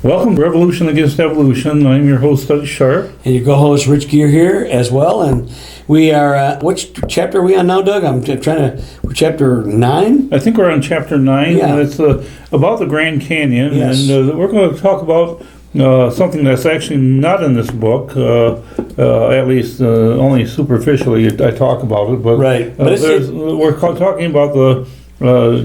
Welcome to Revolution Against Evolution. I'm your host, Doug Sharp. And your co-host, Rich Gear, here as well. And we are, which chapter are we on now, Doug? I'm trying to, chapter 9? I think we're on chapter 9. Yeah. And it's about the Grand Canyon. Yes. And we're going to talk about something that's actually not in this book, at least only superficially I talk about it. But, Right. But we're talking about the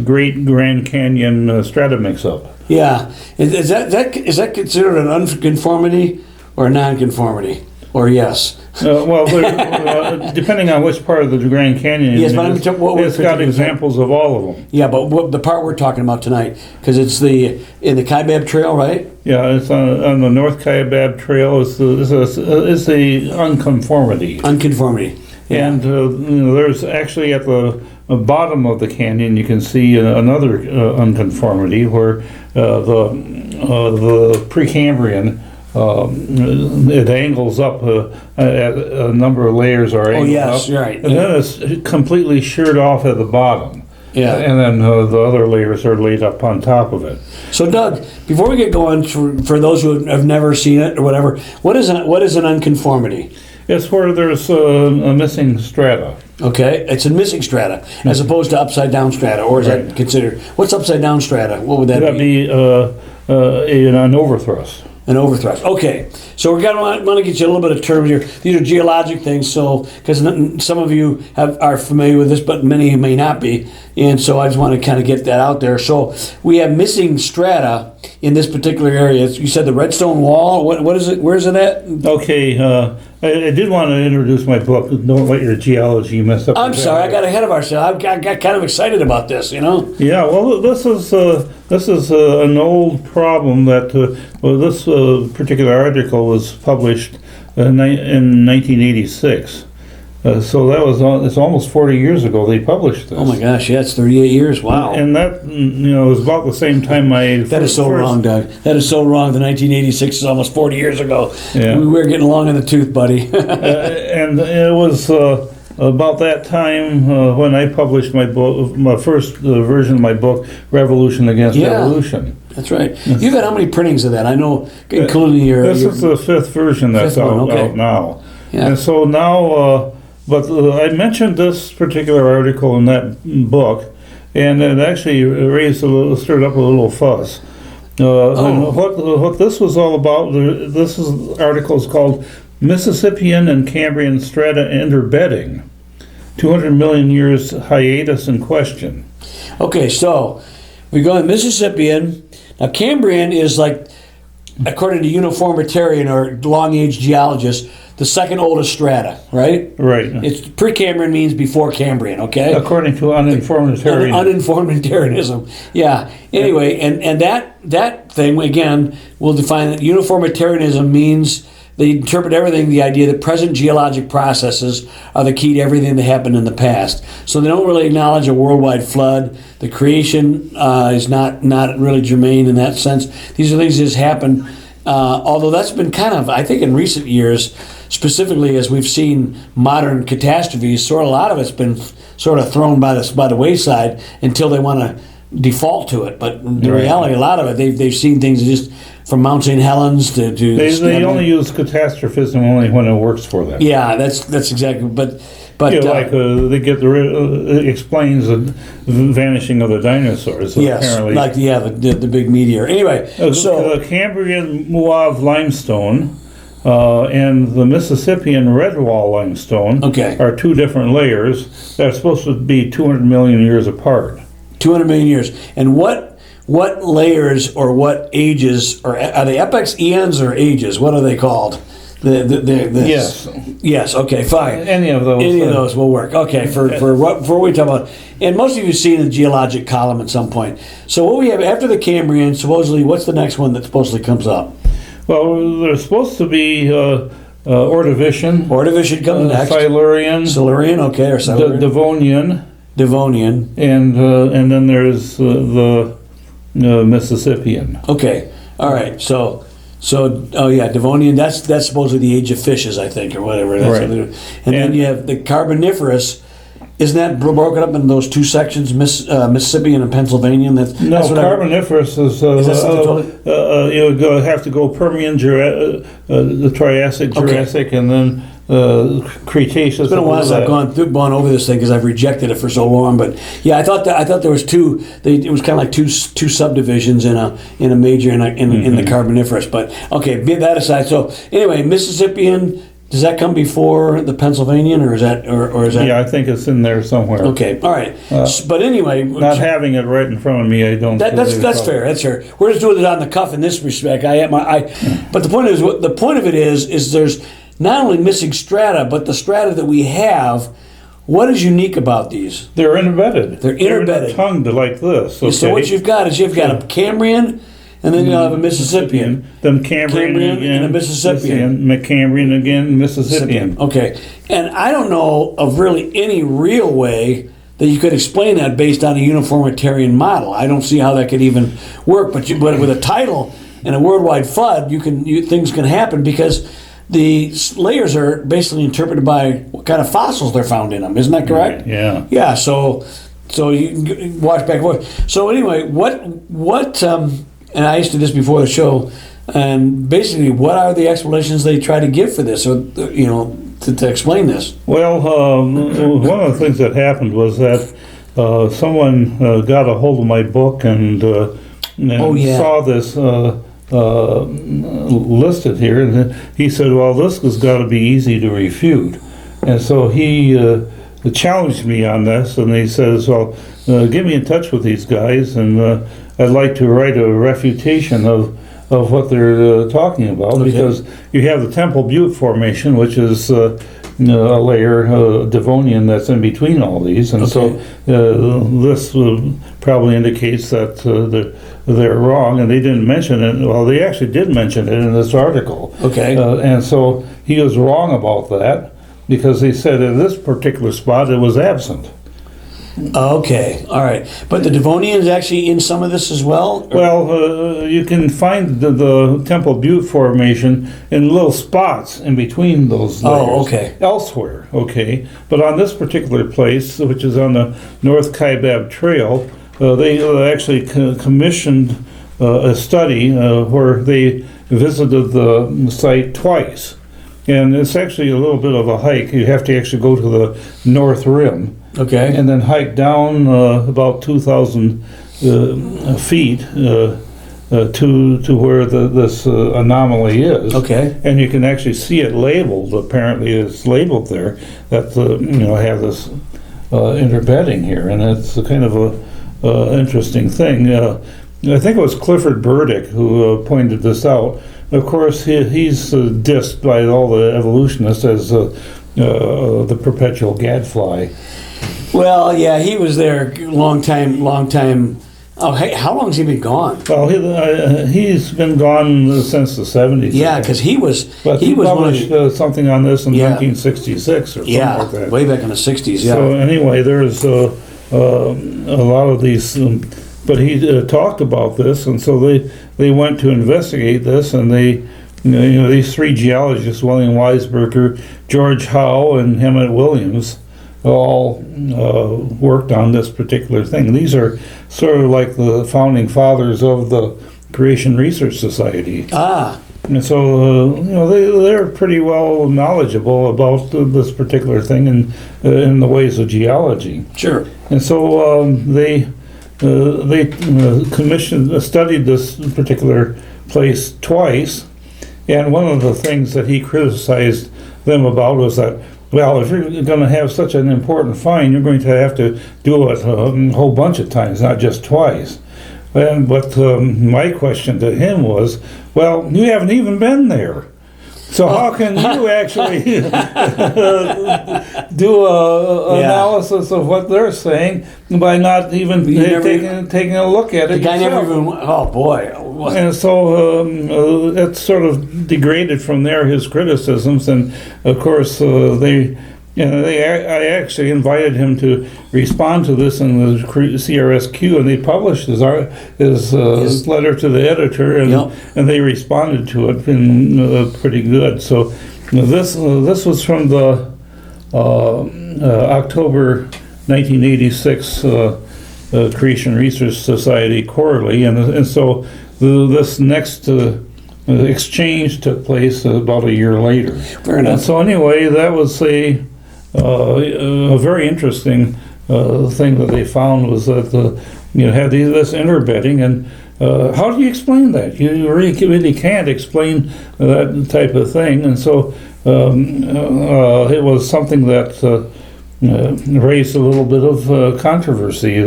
Great Grand Canyon Strata Mixup. Yeah. Is that considered an unconformity or a nonconformity? Or yes? Depending on which part of the Grand Canyon Yes, but it's got examples of all of them. Yeah, but the part we're talking about tonight, because it's in the Kaibab Trail, right? Yeah, it's on the North Kaibab Trail. It's the unconformity. Unconformity. Yeah. And there's actually at the bottom of the canyon you can see another unconformity where the Precambrian it angles up a number of layers are angled yes, up, right. and then it's completely sheared off at the bottom. Yeah, and then the other layers are laid up on top of it. So, Doug, before we get going, for those who have never seen it or whatever, what is an unconformity? It's where there's a missing strata. Okay, it's a missing strata as opposed to upside down strata, or is that considered? What's upside down strata? What would that be? That'd be an overthrust. An overthrust. Okay, so we're going to get you a little bit of terms here. These are geologic things, so because some of you are familiar with this, but many may not be, and so I just want to kind of get that out there. So we have missing strata in this particular area. You said the Redstone Wall. What is it? Where is it at? Okay, I did want to introduce my book. Don't let your geology mess up. I'm sorry, I got ahead of ourselves. I got kind of excited about this, Yeah, well, this is an old problem that this particular article was published in 1986. So it's almost 40 years ago they published this. Oh my gosh, yeah, it's 38 years. Wow. And that was about the same time That is so wrong, Doug. That is so wrong. The 1986 is almost 40 years ago. Yeah. We were getting along in the tooth, buddy. And it was about that time when I published my book, my first version of my book, Revolution Against Evolution. That's right. You've had how many printings of that? I know, including your... This is the fifth version that's out now. Yeah. And so now... But I mentioned this particular article in that book, and it actually stirred up a little fuss. And what this was all about, this article is called Mississippian and Cambrian Strata Interbedding, 200 million years hiatus in question. Okay, so we go to Mississippian. Now, Cambrian is like, according to uniformitarian or long-age geologists, the second oldest strata, right? Right. It's Precambrian means before Cambrian, okay? According to uninformitarian. Uninformitarianism. Yeah. Anyway, and that thing, again, will define that uniformitarianism means they interpret everything, the idea that present geologic processes are the key to everything that happened in the past. So they don't really acknowledge a worldwide flood. The creation is not really germane in that sense. These are things that just happen. Although that's been kind of, I think in recent years, specifically as we've seen modern catastrophes, a lot of it's been sort of thrown by the wayside until they want to default to it. But the reality, a lot of it, they've seen things just from Mount St. Helens to they only use catastrophism only when it works for them. Yeah, that's exactly. But they get it explains the vanishing of the dinosaurs. Yes, apparently. like the big meteor. Anyway, so the Cambrian Mauve limestone and the Mississippian red wall limestone are two different layers that are supposed to be 200 million years apart. 200 million years, and what layers or what ages, or are they epochs, eons, or ages? What are they called? Yes. Okay. Fine. Any of those will work. Okay. For what we talk about, and most of you have seen the geologic column at some point. So what we have after the Cambrian, supposedly, what's the next one that supposedly comes up? Well, there's supposed to be Ordovician. Ordovician comes next. Silurian. Okay. Or Silurian. Devonian. And then there's the Mississippian. Okay. All right. So Devonian. That's supposedly the age of fishes, I think, or whatever. Right. And then you have the Carboniferous, Isn't that broken up into those two sections, Mississippian and Pennsylvanian? That's what Carboniferous is you have to go Permian, the Triassic, Jurassic, and then Cretaceous. It's been a while since I've gone over this thing because I've rejected it for so long. But yeah, I thought there was two. It was kind of like two subdivisions in a major in the Carboniferous. But okay, that aside. So anyway, Mississippian. Does that come before the Pennsylvanian, or is that? Yeah, I think it's in there somewhere. Okay, all right. But anyway, not having it right in front of me, I don't. That's fair. That's fair. We're just doing it on the cuff in this respect. But the point of it is there's not only missing strata, but the strata that we have. What is unique about these? They're interbedded. They're interbedded. Tongued like this. Okay? So what you've got is you've got a Cambrian. And then you'll have a Mississippian. Then Cambrian again, and a Mississippian. Cambrian again, Mississippian. Okay. And I don't know of really any real way that you could explain that based on a uniformitarian model. I don't see how that could even work. But with a tidal and a worldwide flood, things can happen because the layers are basically interpreted by what kind of fossils they're found in them. Isn't that correct? Yeah. Yeah. So you can watch back and forth. So anyway, what and I used to do this before the show, and basically, what are the explanations they try to give for this, or to explain this? Well, one of the things that happened was that someone got a hold of my book and saw this listed here, and he said, "Well, this has got to be easy to refute," and so he challenged me on this, and he says, "Well, get me in touch with these guys, and I'd like to write a refutation of what they're talking about," because you have the Temple Butte Formation, which is a layer, Devonian, that's in between all these, and so this probably indicates that they're wrong, and they didn't mention it. Well, they actually did mention it in this article. Okay. And so he was wrong about that, because he said in this particular spot it was absent. Okay, all right. But the Devonian is actually in some of this as well? Well, you can find the Temple Butte Formation in little spots in between those layers elsewhere, okay? But on this particular place, which is on the North Kaibab Trail, they actually commissioned a study where they visited the site twice. And it's actually a little bit of a hike. You have to actually go to the North Rim. Okay. And then hike down about 2,000 feet to where this anomaly is. Okay. And you can actually see it labeled. Apparently, it's labeled there that have this interbedding here, and it's a kind of a interesting thing. I think it was Clifford Burdick who pointed this out. Of course, he's dissed by all the evolutionists as the perpetual gadfly. Well, yeah, he was there long time. Oh, hey, how long has he been gone? Well, he's been gone since the 70s. Yeah, because he was published something on this in 1966 or something like that. Way back in the 60s, yeah. So anyway, there's a lot of these, but he talked about this, and so they went to investigate this, and they, these three geologists, William Weisberger, George Howe, and Emmett Williams, all worked on this particular thing. These are sort of like the founding fathers of the Creation Research Society. And so, they're pretty well knowledgeable about this particular thing and in the ways of geology. Sure. And so they studied this particular place twice, and one of the things that he criticized them about was that, well, if you're going to have such an important find, you're going to have to do it a whole bunch of times, not just twice. But my question to him was, well, you haven't even been there. So how can you actually do a analysis of what they're saying by not even taking a look at it? The guy never even. Oh boy! And so it's sort of degraded from there, his criticisms, and of course I actually invited him to respond to this in the CRSQ, and they published his letter to the editor, and they responded to it pretty good. So this was from the October 1986 Creation Research Society quarterly, and so this next exchange took place about a year later. Fair enough. And so anyway, that was a very interesting thing that they found, was that you had this interbedding, and how do you explain that? You really can't explain that type of thing, and so it was something that raised a little bit of controversy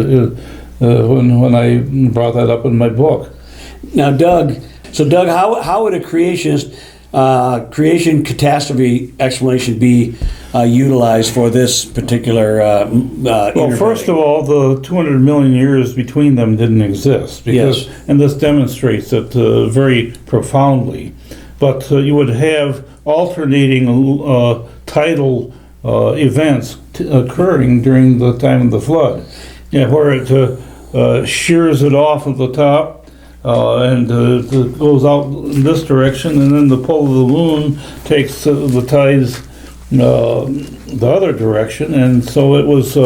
when I brought that up in my book. Now, Doug, how would a creation catastrophe explanation be utilized for this particular Well, first of all, the 200 million years between them didn't exist, because, Yes. and this demonstrates it very profoundly. But you would have alternating tidal events occurring during the time of the flood, where it shears it off at the top, and it goes out in this direction, and then the pull of the moon takes the tides the other direction, and so it was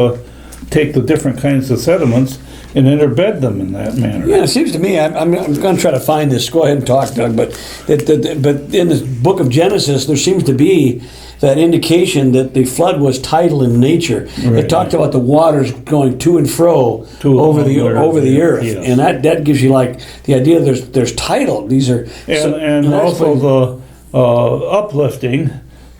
take the different kinds of sediments and interbed them in that manner. Yeah, it seems to me, I'm going to try to find this. Go ahead and talk, Doug. But in the book of Genesis, there seems to be that indication that the flood was tidal in nature. Right. It talked about the waters going to and fro over the earth, yes. and that gives you like the idea there's tidal. These are And also the uplifting.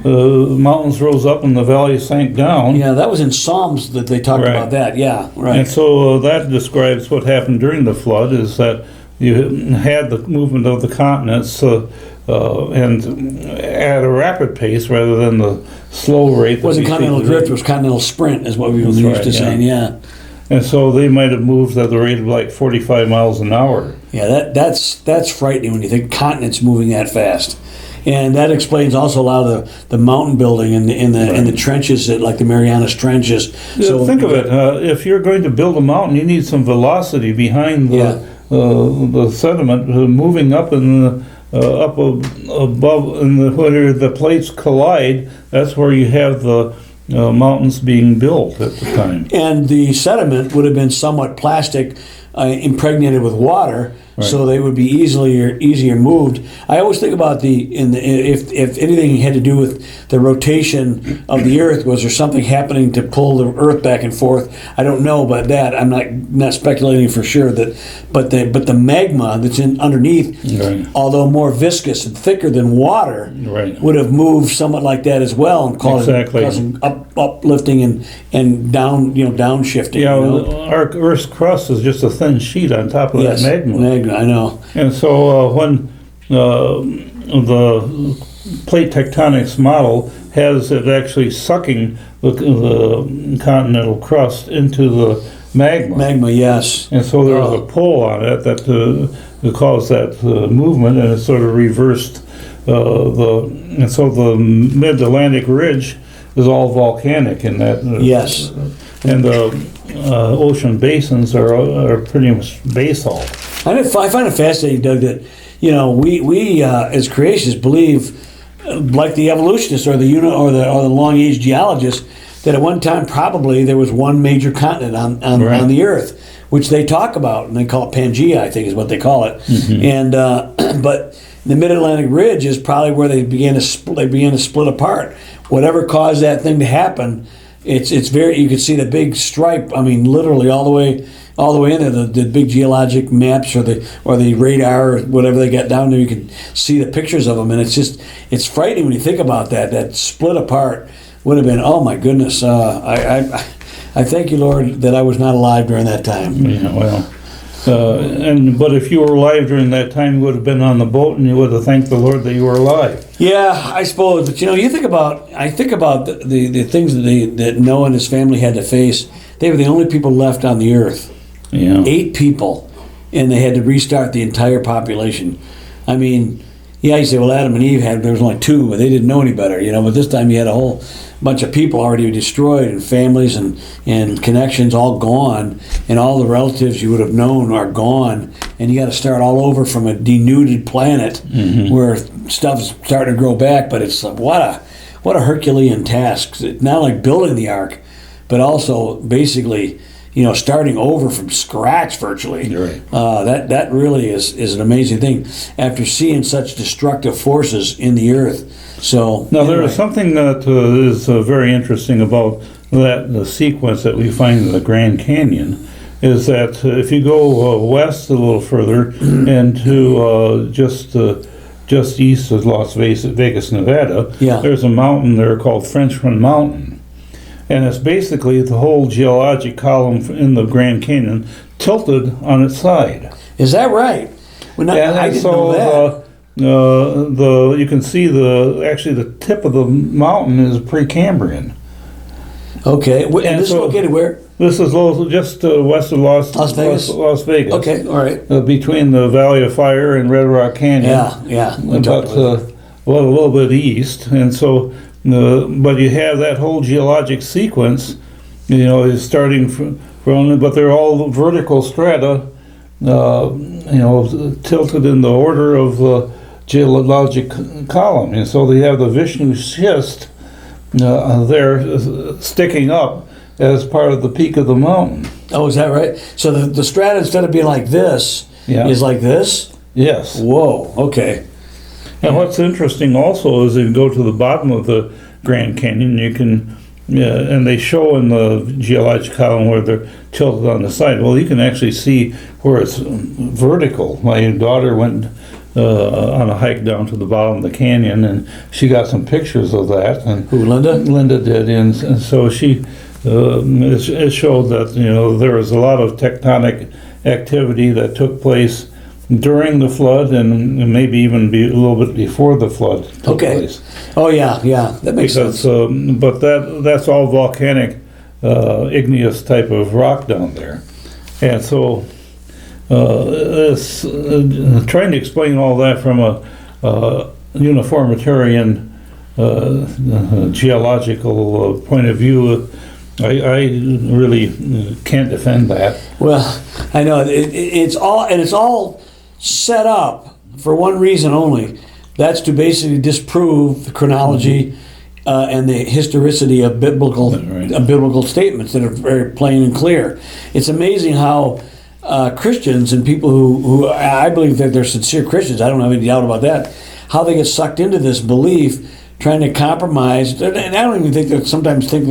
The mountains rose up and the valleys sank down. Yeah, that was in Psalms that they talked Right. about that. Yeah, right. And so that describes what happened during the flood, is that you had the movement of the continents and at a rapid pace rather than the slow rate. It wasn't continental drift, it was continental sprint is what we were used to saying, yeah. And so they might have moved at the rate of like 45 miles an hour. Yeah, that's frightening when you think continents moving that fast. And that explains also a lot of the mountain building in the trenches, like the Marianas Trenches. So think of it. If you're going to build a mountain, you need some velocity behind the sediment moving up in up above, and where the plates collide. That's where you have the mountains being built at the time. And the sediment would have been somewhat plastic, impregnated with water. Right. So they would be easier moved. I always think about if anything had to do with the rotation of the Earth, was there something happening to pull the Earth back and forth? I don't know about that. I'm not speculating for sure but the magma that's underneath, right, although more viscous and thicker than water, right, would have moved somewhat like that as well, and causing uplifting and downshifting. Yeah, our Earth's crust is just a thin sheet on top of that magma. I know. And so when the plate tectonics model has it actually sucking the continental crust into the magma. Magma, yes. And so there was a pull on it that caused that movement, and it sort of reversed and so the mid-Atlantic ridge is all volcanic in that. Yes. And the ocean basins are pretty much basalt. I find it fascinating, Doug, that we as creationists believe, like the evolutionists or the long-age geologists, that at one time probably there was one major continent on the Earth, which they talk about, and they call it Pangea, I think is what they call it. Mm-hmm. And but the Mid-Atlantic Ridge is probably where they began to split apart. Whatever caused that thing to happen, it's very. You can see the big stripe. I mean, literally all the way in there. The big geologic maps or the radar or whatever they got down there. You can see the pictures of them, and it's frightening when you think about that. That split apart would have been. Oh my goodness! I thank you, Lord, that I was not alive during that time. Yeah, well. But if you were alive during that time, you would have been on the boat, and you would have thanked the Lord that you were alive. Yeah, I suppose. But I think about the things that Noah and his family had to face. They were the only people left on the earth. Yeah. 8 people, and they had to restart the entire population. I mean, yeah, you say, well, Adam and Eve there was only 2, but they didn't know any better, But this time you had a whole bunch of people already destroyed, and families and connections all gone, and all the relatives you would have known are gone, and you got to start all over from a denuded planet, mm-hmm, where stuff's starting to grow back. But it's what a Herculean task. It's not like building the ark, but also basically, starting over from scratch virtually. You're right. That really is an amazing thing after seeing such destructive forces in the earth. So now there is something that is very interesting about the sequence that we find in the Grand Canyon. Is that if you go west a little further and to just east of Las Vegas, Nevada, there's a mountain there called Frenchman Mountain. And it's basically the whole geologic column in the Grand Canyon tilted on its side. Is that right? Well, I didn't know that. You can see the tip of the mountain is Precambrian. Okay, and this is located where? This is just west of Las Vegas. Las Vegas. Okay, all right. Between the Valley of Fire and Red Rock Canyon. Yeah. About a little bit east, and so, but you have that whole geologic sequence. Is starting from, but they're all vertical strata. Tilted in the order of the geologic column, and so they have the Vishnu schist there sticking up as part of the peak of the mountain. Oh, is that right? So the strata, instead of being like this, is like this? Yes. Whoa, okay. And what's interesting also is if you go to the bottom of the Grand Canyon, you can, and they show in the geologic column where they're tilted on the side. Well, you can actually see where it's vertical. My daughter went on a hike down to the bottom of the canyon, and she got some pictures of that. And who, Linda? Linda did, and so she... it showed that there was a lot of tectonic activity that took place during the flood and maybe even a little bit before the flood took place. Oh yeah, that makes sense. But that's all volcanic, igneous type of rock down there, and so trying to explain all that from a uniformitarian geological point of view. I really can't defend that. Well, I know it's all set up for one reason only. That's to basically disprove the chronology and the historicity of biblical statements that are very plain and clear. It's amazing how Christians and people who I believe that they're sincere Christians, I don't have any doubt about that, how they get sucked into this belief, trying to compromise. And I don't even think they're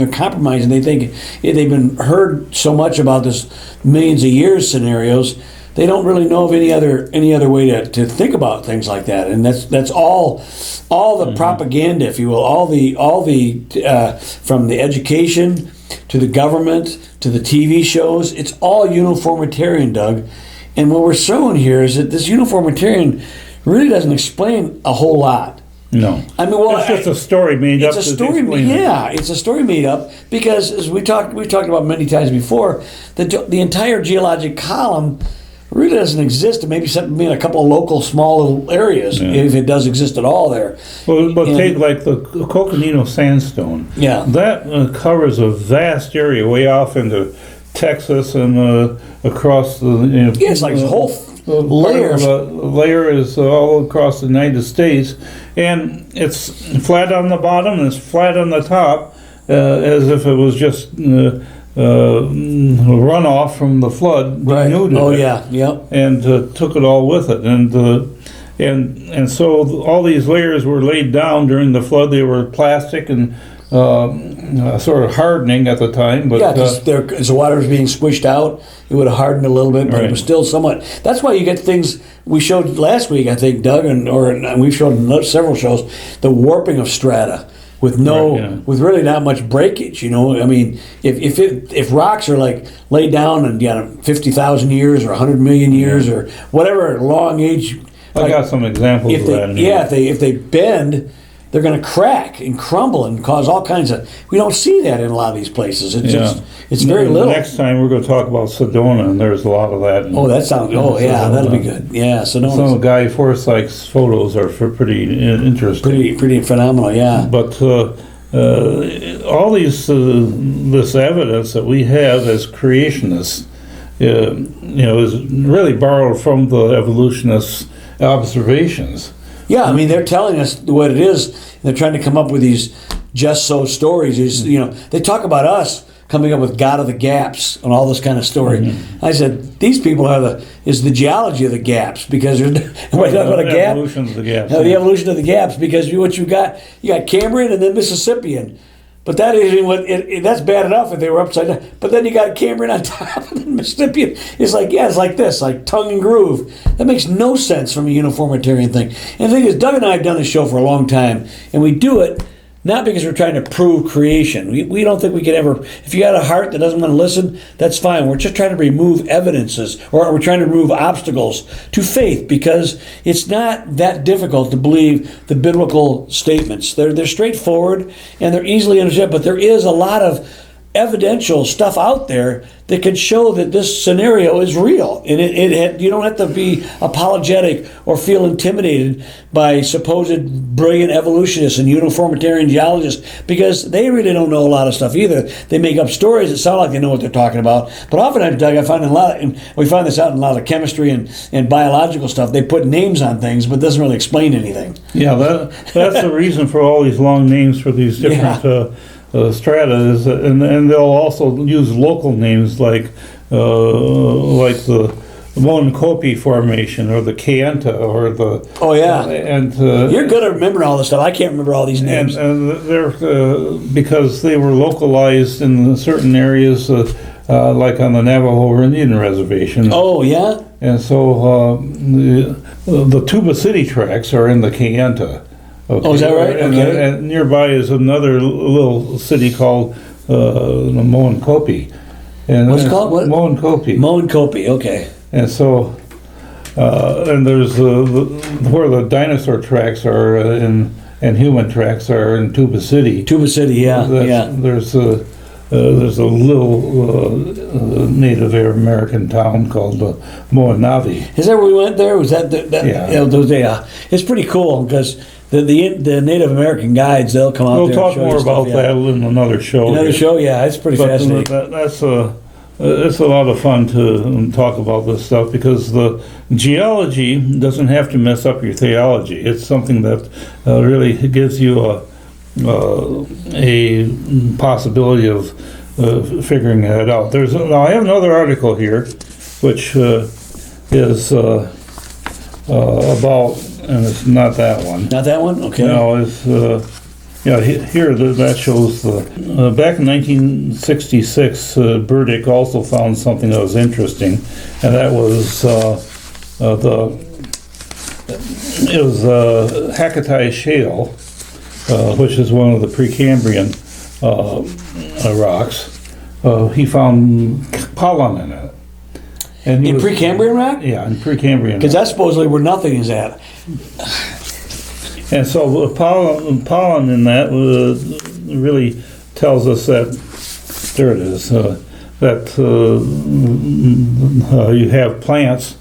compromising. They think they've been heard so much about this millions of years scenarios. They don't really know of any other way to think about things like that. And that's all the propaganda, if you will, all the from the education to the government to the TV shows. It's all uniformitarian, Doug. And what we're showing here is that this uniformitarian really doesn't explain a whole lot. No, I mean, it's just a story made up. It's a story made up because, as we talked about many times before, the entire geologic column really doesn't exist. It maybe something in a couple of local small little areas, if it does exist at all there. Well, but take like the Coconino sandstone. Yeah, that covers a vast area way off into Texas and across the. It's like the whole. Layer is all across the United States, and it's flat on the bottom and it's flat on the top, as if it was just runoff from the flood. Right. Oh yeah. And took it all with it, and so all these layers were laid down during the flood. They were plastic and sort of hardening at the time, but because as the water was being squished out, it would have hardened a little bit, but it was still somewhat. That's why you get things we showed last week, I think, Doug, and we've showed in several shows, the warping of strata with with really not much breakage. I mean, if rocks are like laid down in 50,000 years or 100 million years or whatever long age. I got some examples of that. If they bend, they're going to crack and crumble and cause all kinds of. We don't see that in a lot of these places. It's very little. Next time we're going to talk about Sedona, and there's a lot of that. That sounds. That'll be good. Yeah, Sedona. Some of Guy Forsyth's photos are pretty interesting. Pretty phenomenal. Yeah. But all this evidence that we have as creationists, is really borrowed from the evolutionists' observations. Yeah, I mean, they're telling us what it is. They're trying to come up with these just so stories. They talk about us coming up with God of the gaps and all this kind of story. I said, these people is the geology of the gaps, because we're talking about a gap. Evolution of the gaps. No, the evolution of the gaps, because you got Cambrian and then Mississippian. But that isn't that's bad enough if they were upside down. But then you got Cambrian on top and then Mississippian. It's like this, like tongue and groove. That makes no sense from a uniformitarian thing. And the thing is, Doug and I have done this show for a long time, and we do it not because we're trying to prove creation. We don't think we can ever. If you got a heart that doesn't want to listen, that's fine. We're just trying to remove evidences, or we're trying to remove obstacles to faith, because it's not that difficult to believe the biblical statements. They're straightforward and they're easily understood, but there is a lot of evidential stuff out there that could show that this scenario is real, and you don't have to be apologetic or feel intimidated by supposed brilliant evolutionists and uniformitarian geologists, because they really don't know a lot of stuff either. They make up stories that sound like they know what they're talking about, but oftentimes, Doug, I find and we find this out in a lot of chemistry and biological stuff. They put names on things, but it doesn't really explain anything. Yeah, that's the reason for all these long names for these different. Strata is, and they'll also use local names like the Moenkopi Formation or the Kayenta or the. Oh yeah, and you're good at remembering all this stuff. I can't remember all these names. And they're because they were localized in certain areas, like on the Navajo Indian Reservation. Oh yeah. And so the Tuba City tracks are in the Kayenta. Okay. Oh, is that right? Okay. And nearby is another little city called Moenkopi. What's it called? What? Moenkopi. Moenkopi, okay. And so, and there's where the dinosaur tracks are and human tracks are in Tuba City. Tuba City, yeah. There's a little Native American town called Moanavi. Is that where we went there? Was that yeah. Yeah. It's pretty cool, because the Native American guides, they'll come out we'll there. We'll talk more about that in another show. Another show, yeah. It's pretty fascinating. It's a lot of fun to talk about this stuff, because the geology doesn't have to mess up your theology. It's something that really gives you a possibility of figuring that out. Now I have another article here, which is about, and it's not that one. Not that one? Okay. No, it's here that shows back in 1966, Burdick also found something that was interesting, and that was Hakatai Shale, which is one of the Precambrian rocks. He found pollen in it. And in Precambrian rock? Yeah, in Precambrian. Because that's supposedly where nothing is at. And so pollen in that really tells us that, there it is, that you have plants,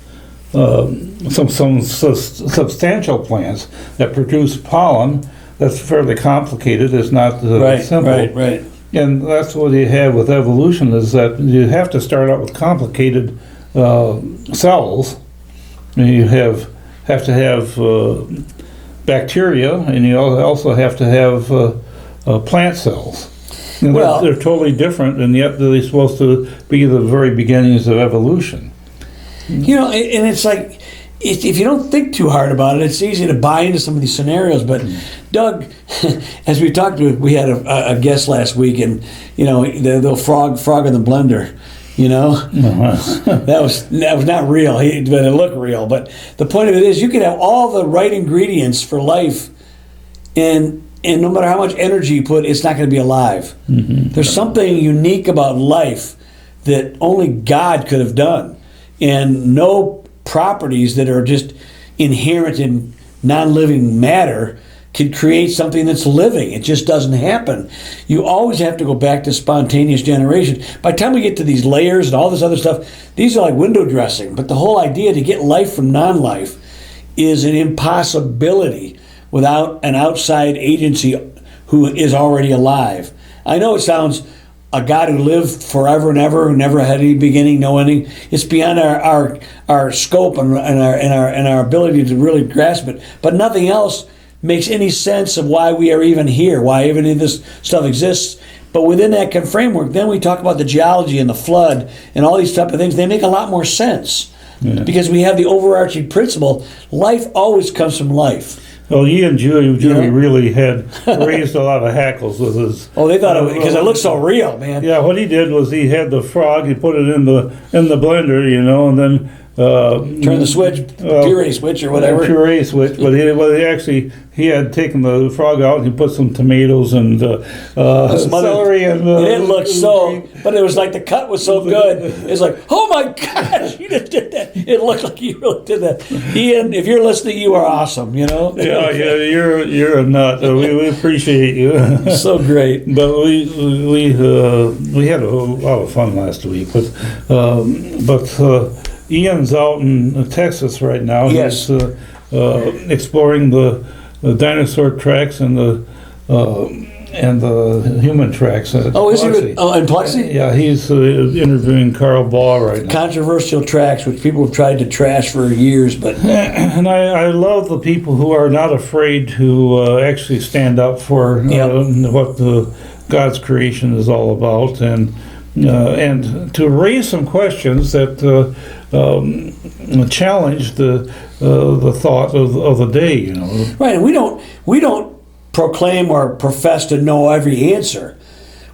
some substantial plants that produce pollen that's fairly complicated. It's not simple. Right. And that's what you have with evolution, is that you have to start out with complicated cells. And you have to have bacteria, and you also have to have plant cells. And they're totally different, and yet they're supposed to be the very beginnings of evolution. You know, and it's like, if you don't think too hard about it, it's easy to buy into some of these scenarios. But Doug, as we talked to, we had a guest last week, and the frog in the blender. That was not real, but it looked real. But the point of it is, you can have all the right ingredients for life, and no matter how much energy you put, it's not going to be alive. Mm-hmm. There's something unique about life that only God could have done, and no properties that are just inherent in non-living matter could create something that's living. It just doesn't happen. You always have to go back to spontaneous generation. By the time we get to these layers and all this other stuff, these are like window dressing. But the whole idea to get life from non-life is an impossibility without an outside agency who is already alive. I know it sounds a God who lived forever and ever, who never had any beginning, no ending. It's beyond our scope and our ability to really grasp it. But nothing else makes any sense of why we are even here, why even this stuff exists. But within that framework, then we talk about the geology and the flood and all these type of things. They make a lot more sense because we have the overarching principle. Life always comes from life. Well, he and Julie really had raised a lot of hackles with his. Oh, they thought it because it looked so real, man. Yeah, what he did was he had the frog. He put it in the blender, and then turn the switch, puree switch or whatever. Puree switch, but he had taken the frog out and he put some tomatoes and celery and. It looked but it was like the cut was so good. It's like, oh my gosh, you just did that. It looked like you really did that. Ian, if you're listening, you are awesome. Yeah, you're a nut. We appreciate you. So great. But we had a lot of fun last week, but. Ian's out in Texas right now. Yes. He's exploring the dinosaur tracks and the human tracks. Oh, is he? In Plexi? Yeah, he's interviewing Carl Baugh right now. Controversial tracks, which people have tried to trash for years, but. And I love the people who are not afraid to actually stand up for what God's creation is all about, and to raise some questions that challenge the thought of the day, Right, and we don't proclaim or profess to know every answer.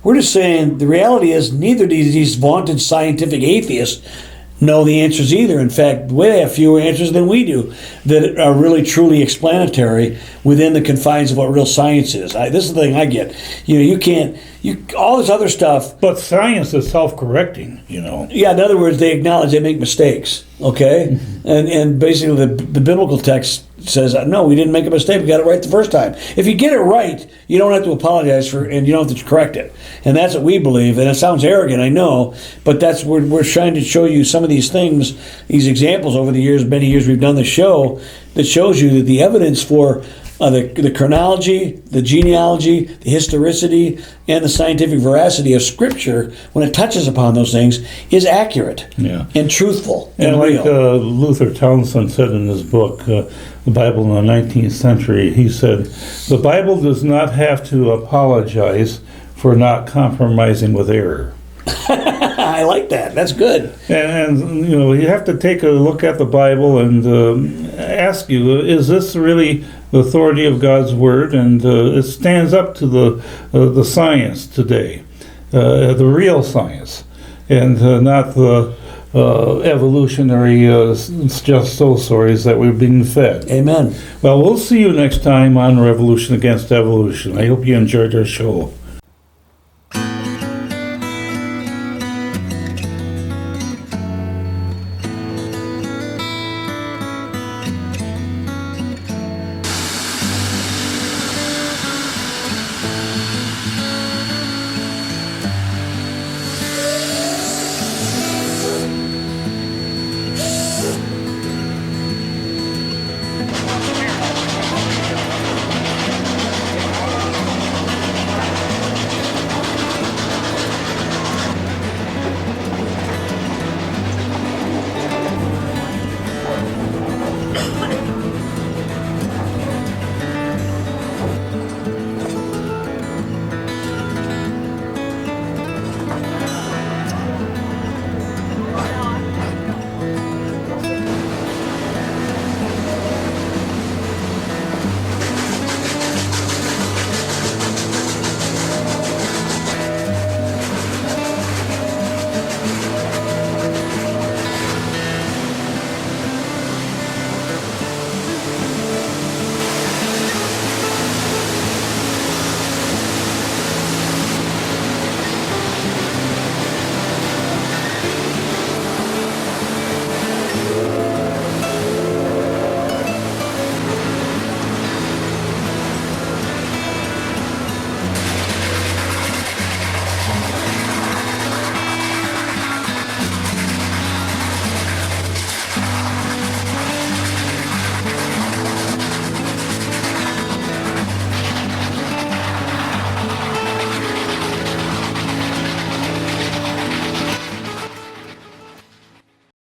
We're just saying the reality is neither of these vaunted scientific atheists know the answers either. In fact, they have fewer answers than we do that are really truly explanatory within the confines of what real science is. This is the thing I get. You can't. All this other stuff. But science is self-correcting, Yeah, in other words, they acknowledge they make mistakes, okay? Mm-hmm. And basically the biblical text says, no, we didn't make a mistake, we got it right the first time. If you get it right, you don't have to apologize for and you don't have to correct it. And that's what we believe, and it sounds arrogant, I know, but that's we're trying to show you some of these things, these examples over the years, many years we've done the show, that shows you that the evidence for the chronology, the genealogy, the historicity, and the scientific veracity of Scripture, when it touches upon those things, is accurate and truthful and like real. Luther Townsend said in his book, The Bible in the 19th Century, he said, the Bible does not have to apologize for not compromising with error. I like that. That's good. And you have to take a look at the Bible and ask you, is this really the authority of God's Word? And it stands up to the science today, the real science, and not the evolutionary just so stories that we're being fed. Amen. Well, we'll see you next time on Revolution Against Evolution. I hope you enjoyed our show.